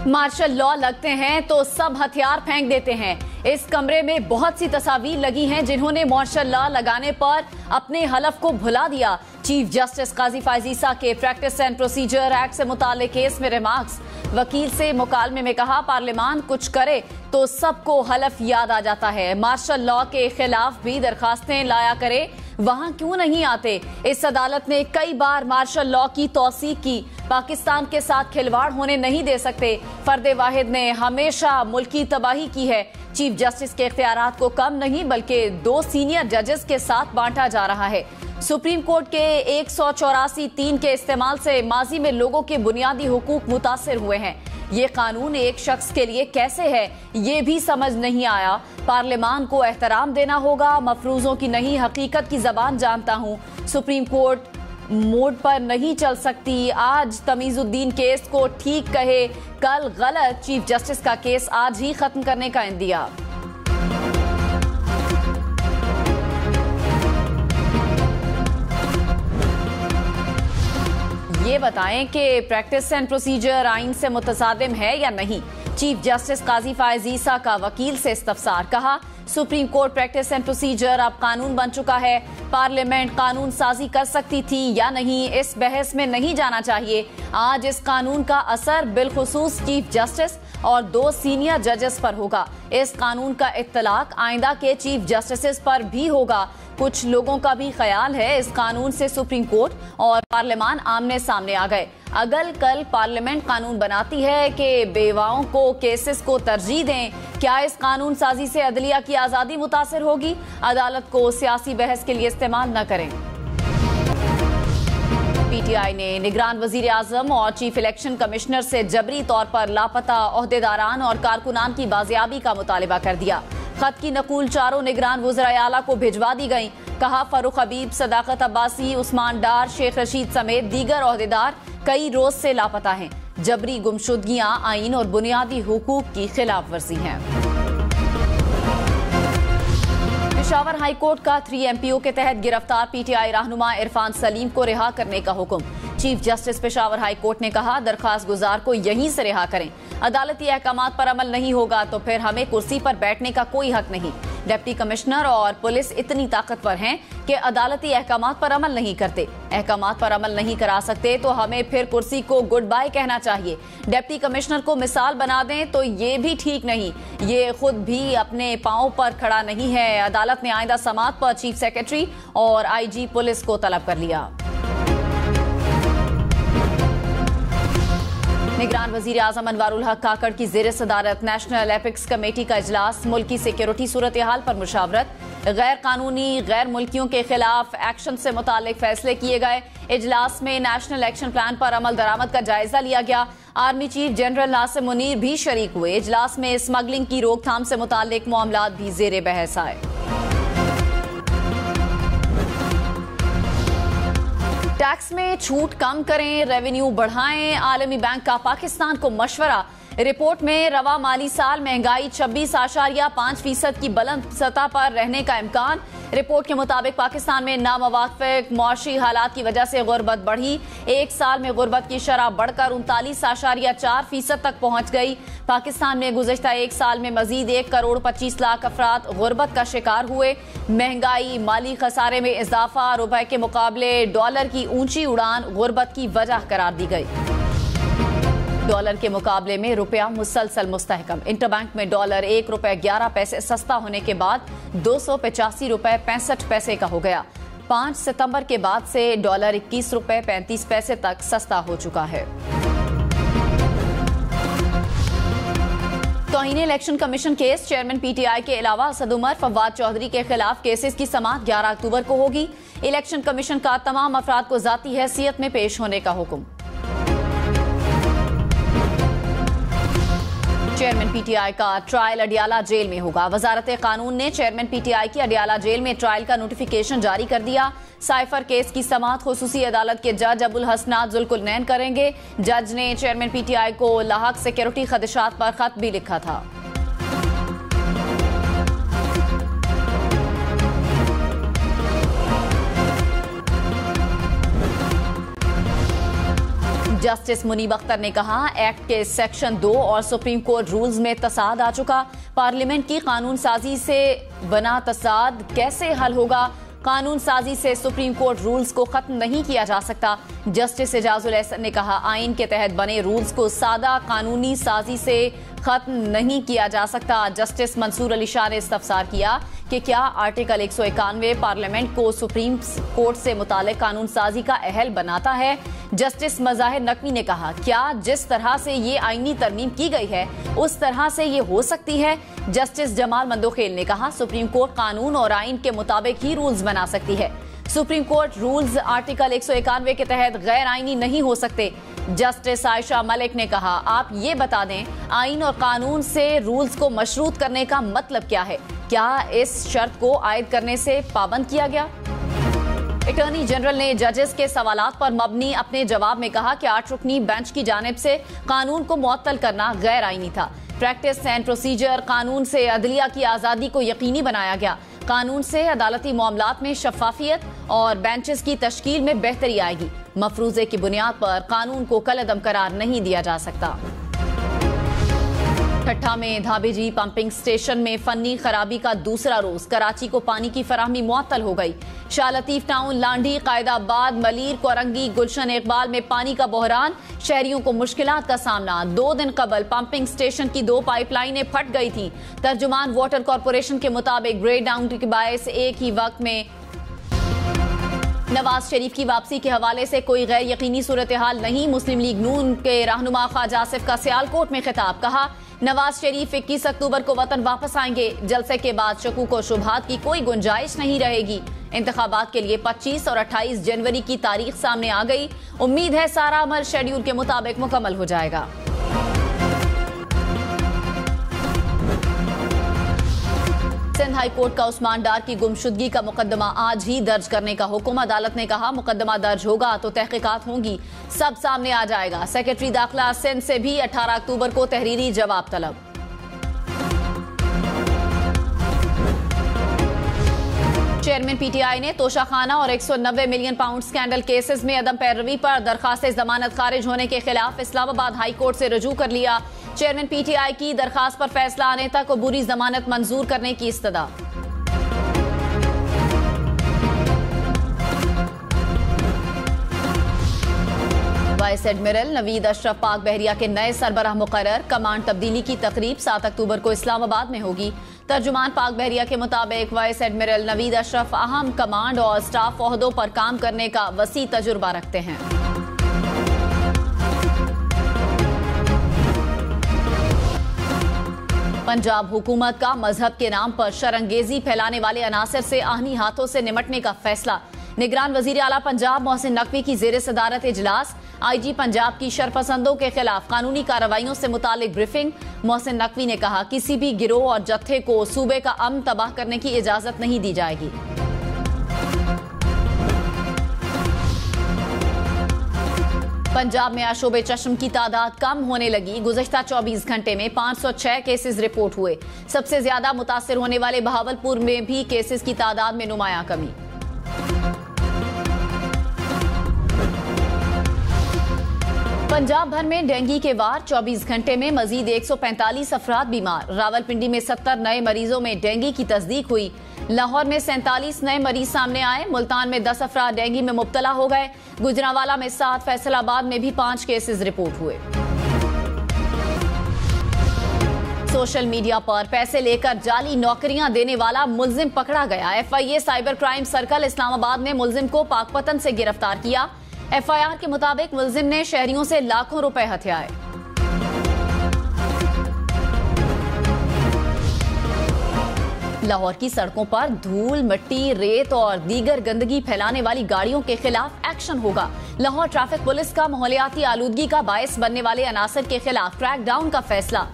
Martial law लगते हैं तो सब हथियार फेंक देते हैं। इस कमरे में बहुत सी तस्वीरें लगी हैं जिन्होंने मार्शल लॉ लगाने पर अपने हलफ को भुला दिया। चीफ जस्टिस काजी फैज ईसा के प्रैक्टिस एंड प्रोसीजर एक्ट से मुताल्लिक केस में रिमार्क्स। वकील से मुकालमे में कहा, पार्लियामान कुछ करे तो सबको हलफ याद आ जाता है। मार्शल लॉ के खिलाफ भी दरखास्तें लाया करे, वहां क्यों नहीं आते। इस अदालत ने कई बार मार्शल लॉ की तौसीक की। पाकिस्तान के साथ खिलवाड़ होने नहीं दे सकते। फर्द वाहिद ने हमेशा मुल्की तबाही की है। चीफ जस्टिस के इख्तियारात को कम नहीं बल्कि 2 सीनियर जजेस के साथ बांटा जा रहा है। सुप्रीम कोर्ट के 184(3) के इस्तेमाल से माजी में लोगों के बुनियादी हुकूक मुतासिर हुए हैं। ये कानून एक शख्स के लिए कैसे है ये भी समझ नहीं आया। पार्लियामान को एहतराम देना होगा, मफरूजों की नहीं हकीकत की जबान जानता हूँ। सुप्रीम कोर्ट मोड पर नहीं चल सकती। आज तमीजुद्दीन केस को ठीक कहे, कल गलत। चीफ जस्टिस का केस आज ही खत्म करने का इंदिया। ये बताएं कि प्रैक्टिस एंड प्रोसीजर आइन से मुतसादिम है या नहीं। चीफ जस्टिस काजी फैज ईसा का वकील से इस्तफसार। कहा, supreme court practice and procedure अब कानून बन चुका है। पार्लियामेंट कानून साजी कर सकती थी या नहीं, इस बहस में नहीं जाना चाहिए। आज इस कानून का असर बिलखुसूस चीफ जस्टिस और 2 सीनियर जजेस पर होगा। इस कानून का इत्तलाक आइंदा के चीफ जस्टिस पर भी होगा। कुछ लोगों का भी ख्याल है इस कानून से सुप्रीम कोर्ट और पार्लियामान आमने सामने आ गए। अगर कल पार्लियामेंट कानून बनाती है कि बेवाओं को केसेस को तरजीह दें, क्या इस कानून साजी से अदलिया की आजादी मुतासिर होगी? अदालत को सियासी बहस के लिए इस्तेमाल न करें। पीटीआई ने निगरान वजीर आजम और चीफ इलेक्शन कमिश्नर से जबरी तौर पर लापता ओहदेदारान और कारकुनान की बाजियाबी का मुतालिबा कर दिया। खत की नकूल चारों निगरान वज़राए आला को भिजवा दी गई। कहा, फरूख हबीब, सदाकत अब्बासी, उस्मान डार, शेख रशीद समेत दीगर ओहदेदार कई रोज से लापता हैं। जबरी गुमशुदगियां आइन और बुनियादी हुकूक की खिलाफ वर्जी हैं। पेशावर हाई कोर्ट का 3 MPO के तहत गिरफ्तार पीटीआई रहनुमा इरफान सलीम को रिहा करने का हुक्म। Chief justice Peshawar high court ने कहा, दरखास्त गुजार को यहीं से रिहा करें। अदालती अहकामात पर अमल नहीं होगा तो फिर हमें कुर्सी पर बैठने का कोई हक नहीं। डिप्टी कमिश्नर और पुलिस इतनी ताकतवर हैं कि अदालती अहकामात पर अमल नहीं करते। अहकामात पर अमल नहीं करा सकते तो हमें फिर कुर्सी को गुड बाय कहना चाहिए। डिप्टी कमिश्नर को मिसाल बना दें तो ये भी ठीक नहीं। ये खुद भी अपने पांव पर खड़ा नहीं है। अदालत ने आइंदा समात पर चीफ सेक्रेटरी और IG पुलिस को तलब कर लिया। निगरान वजीर आजम अनवारुल हक काकड़ की ज़ेर सदारत नेशनल एपिक्स कमेटी का इजलास। मुल्की सिक्योरिटी सूरत हाल पर मुशावरत। गैर कानूनी गैर मुल्कियों के खिलाफ एक्शन से मुतालिक फैसले किए गए। इजलास में नेशनल एक्शन प्लान पर अमल दरामद का जायजा लिया गया। Army chief general Nasir Munir भी शरीक हुए। इजलास में स्मगलिंग की रोकथाम से मुतालिक मामलात भी ज़ेर बहस आए। टैक्स में छूट कम करें, रेवेन्यू बढ़ाएं, आलमी बैंक का पाकिस्तान को मशवरा। रिपोर्ट में रवा माली साल महंगाई 26.5% की बुलंद सतह पर रहने का इम्कान। रिपोर्ट के मुताबिक पाकिस्तान में नामवाफिक मुआशी हालात की वजह से गुर्बत बढ़ी। एक साल में गुर्बत की शरह बढ़कर 39.4% तक पहुंच गई। पाकिस्तान में गुज़श्ता एक साल में मजीद 1.25 करोड़ अफराद गुर्बत का शिकार हुए। महंगाई, माली खसारे में इजाफा, रुपए के मुकाबले डॉलर की ऊंची उड़ान गुर्बत की वजह करार दी गई। डॉलर के मुकाबले में रुपया मुसलसल मुस्तहकम। इंटरबैंक में डॉलर ₹1.11 सस्ता होने के बाद 285 रुपए 65 पैसे का हो गया। 5 सितंबर के बाद से डॉलर ₹21.35 तक सस्ता हो चुका है। तौहीन election commission case. Chairman PTI के अलावा असद उमर, फवाद चौधरी के खिलाफ केसेस की समाअत 11 अक्टूबर को होगी। इलेक्शन कमीशन का तमाम अफराद को जाती हैसियत में पेश होने का हुक्म। चेयरमैन पीटीआई का ट्रायल अडियाला जेल में होगा। वजारत कानून ने चेयरमैन पीटीआई की अडियाला जेल में ट्रायल का नोटिफिकेशन जारी कर दिया। साइफर केस की समाअत खुसूसी अदालत के जज अबुल हसनात जुल्कुलनैन करेंगे। जज ने चेयरमैन पीटीआई को लाहक सिक्योरिटी खदशात पर खत भी लिखा था। जस्टिस मुनीब अख्तर ने कहा, एक्ट के सेक्शन 2 और सुप्रीम कोर्ट रूल्स में तसाद आ चुका। पार्लियामेंट की कानून साजी से बना तसाद कैसे हल होगा? कानून साजी से सुप्रीम कोर्ट रूल्स को खत्म नहीं किया जा सकता। जस्टिस एजाजुल एहसन ने कहा, आइन के तहत बने रूल्स को सादा कानूनी साजी से खत्म नहीं किया जा सकता। जस्टिस मंसूर अली शाह ने इस्तफसार किया कि क्या आर्टिकल 191 पार्लियामेंट को सुप्रीम कोर्ट से मुतालिक कानून साजी का अहल बनाता है? जस्टिस मज़ाहिर नकवी ने कहा, क्या जिस तरह से ये आईनी तरमीम की गई है उस तरह से ये हो सकती है? जस्टिस जमाल मंदोखेल ने कहा, सुप्रीम कोर्ट कानून और आइन के मुताबिक ही रूल्स बना सकती है। सुप्रीम कोर्ट रूल्स आर्टिकल 191 के तहत गैर आईनी नहीं हो सकते। जस्टिस आयशा मलिक ने कहा, आप ये बता दें, आइन और कानून से रूल्स को मशरूत करने का मतलब क्या है? क्या इस शर्त को आयद करने से पाबंद किया गया? अटॉर्नी जनरल ने जजेस के सवालात पर मबनी अपने जवाब में कहा कि 8 रुकनी बेंच की जानिब से कानून को मुअत्तल करना गैर आईनी था। प्रैक्टिस एंड प्रोसीजर कानून से अदलिया की आज़ादी को यकीनी बनाया गया। कानून से अदालती मामलात में शफाफियत और बेंचेस की तश्कील में बेहतरी आएगी। मफरूजे की बुनियाद पर कानून को कलअदम करार नहीं दिया जा सकता। ठट्ठा में धाबेजी पंपिंग स्टेशन में फन्नी खराबी का दूसरा रोज। कराची को पानी की फराहमी मुअत्तल हो गई। शाह लतीफ टाउन, लांडी, कायदाबाद, मलीर, कोरंगी, गुलशन इकबाल में पानी का बहरान। शहरियों को मुश्किलात का सामना। 2 दिन कबल पंपिंग स्टेशन की 2 पाइपलाइनें फट गई थी। तर्जुमान वाटर कॉरपोरेशन के मुताबिक ब्रेक डाउन के बायस एक ही वक्त में नवाज शरीफ की वापसी के हवाले से कोई गैर यकीनी सूरत हाल नहीं। मुस्लिम लीग नून के रहनुमा ख्वाजा आसिफ का सियालकोट में खिताब। कहा, नवाज शरीफ 21 अक्टूबर को वतन वापस आएंगे। जलसे के बाद शकूक और शुबहात की कोई गुंजाइश नहीं रहेगी। इंतखाबात के लिए 25 और 28 जनवरी की तारीख सामने आ गई। उम्मीद है सारा अमल शेड्यूल के मुताबिक मुकम्मल हो जाएगा। सिंध हाई कोर्ट का उस्मान डार की गुमशुदगी का मुकदमा आज ही दर्ज करने का हुक्म। अदालत ने कहा, मुकदमा दर्ज होगा तो तहकीकात होंगी, सब सामने आ जाएगा। सेक्रेटरी दाखिला सिंध से भी 18 अक्टूबर को तहरीरी जवाब तलब। चेयरमैन पीटीआई ने तोशाखाना और 190 मिलियन पाउंड स्कैंडल केसेस में अदम पैरवी पर दरखास्त जमानत खारिज होने के खिलाफ इस्लामाबाद हाई कोर्ट से रजू कर लिया। चेयरमैन पीटीआई की दरखास्त पर फैसला आने तक अबूरी जमानत मंजूर करने की इस्तदा। वाइस एडमिरल नवीद अशरफ पाक बहरिया के नए सरबराह मुकर्रर। कमांड तब्दीली की तकरीब 7 अक्टूबर को इस्लामाबाद में होगी। तर्जुमान पाक बहरिया के मुताबिक वाइस एडमिरल नवीद अशरफ अहम कमांड और स्टाफ ओहदों पर काम करने का वसी तजुर्बा रखते हैं। पंजाब हुकूमत का मजहब के नाम पर शरंगेजी फैलाने वाले अनासर से आहनी हाथों से निमटने का फैसला। निगरान वजीर आला पंजाब मोहसिन नकवी की जेर सदारत इजलास। आईजी पंजाब की शरपसंदों के खिलाफ कानूनी कार्रवाइयों से मुतालिक ब्रीफिंग। मोहसिन नकवी ने कहा, किसी भी गिरोह और जत्थे को सूबे का अमन तबाह करने की इजाजत नहीं दी जाएगी। पंजाब में आशोबे चश्म की तादाद कम होने लगी। गुज़श्ता 24 घंटे में 506 केसेस रिपोर्ट हुए। सबसे ज्यादा मुतासिर होने वाले बहावलपुर में भी केसेस की तादाद में नुमाया कमी। पंजाब भर में डेंगू के वार। 24 घंटे में मजीद 145 अफराद बीमार। रावलपिंडी में 70 नए मरीजों में डेंगू की तस्दीक हुई। लाहौर में 47 नए मरीज सामने आए। मुल्तान में 10 अफराद डेंगू में मुब्तला हो गए। गुजरांवाला में 7, फैसलाबाद में भी 5 केसेस रिपोर्ट हुए। सोशल मीडिया पर पैसे लेकर जाली नौकरियां देने वाला मुल्जिम पकड़ा गया। FIA cyber crime circle Islamabad ने मुल्जिम को पाकपतन से गिरफ्तार किया। FIR के मुताबिक मुल्जिम ने शहरियों से लाखों रुपए हथियाए। लाहौर की सड़कों पर धूल, मिट्टी, रेत और दीगर गंदगी फैलाने वाली गाड़ियों के खिलाफ एक्शन होगा। लाहौर ट्रैफिक पुलिस का माहौलियाती आलूदगी का बायस बनने वाले अनासर के खिलाफ क्रैकडाउन का फैसला।